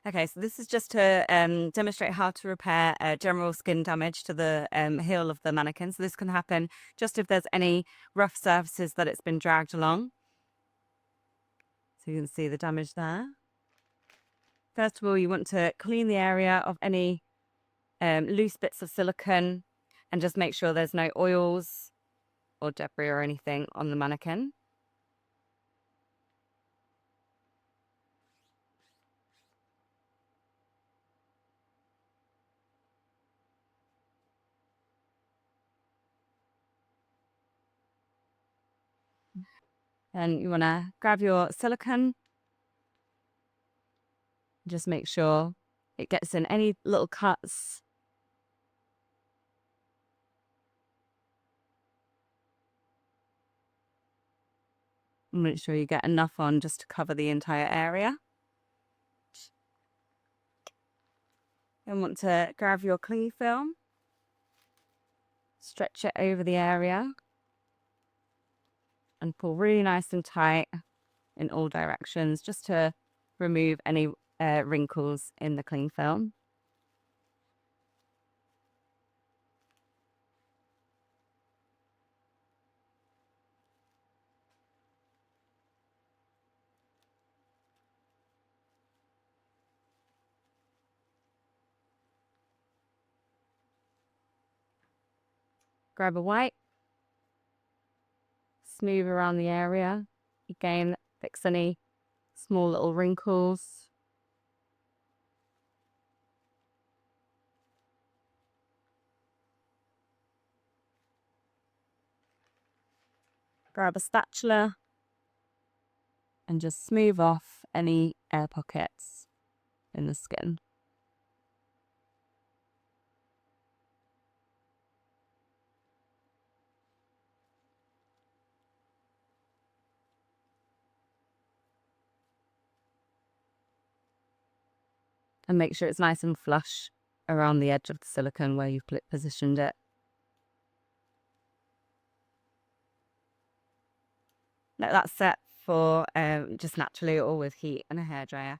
Okay, so this is just to demonstrate how to repair general skin damage to the heel of the mannequin. So this can happen just if there's any rough surfaces that it's been dragged along. So you can see the damage there. First of all, you want to clean the area of any loose bits of silicone and just make sure there's no oils or debris or anything on the mannequin. And you want to grab your silicone. Just make sure it gets in any little cuts. Make sure you get enough on just to cover the entire area. And want to grab your cling film, stretch it over the area, and pull really nice and tight in all directions just to remove any wrinkles in the cling film. Grab a wipe, smooth around the area. Again, fix any small little wrinkles. Grab a spatula and just smooth off any air pockets in the skin. And make sure it's nice and flush around the edge of the silicone where you've positioned it. Let that set for just naturally or with heat and a hairdryer.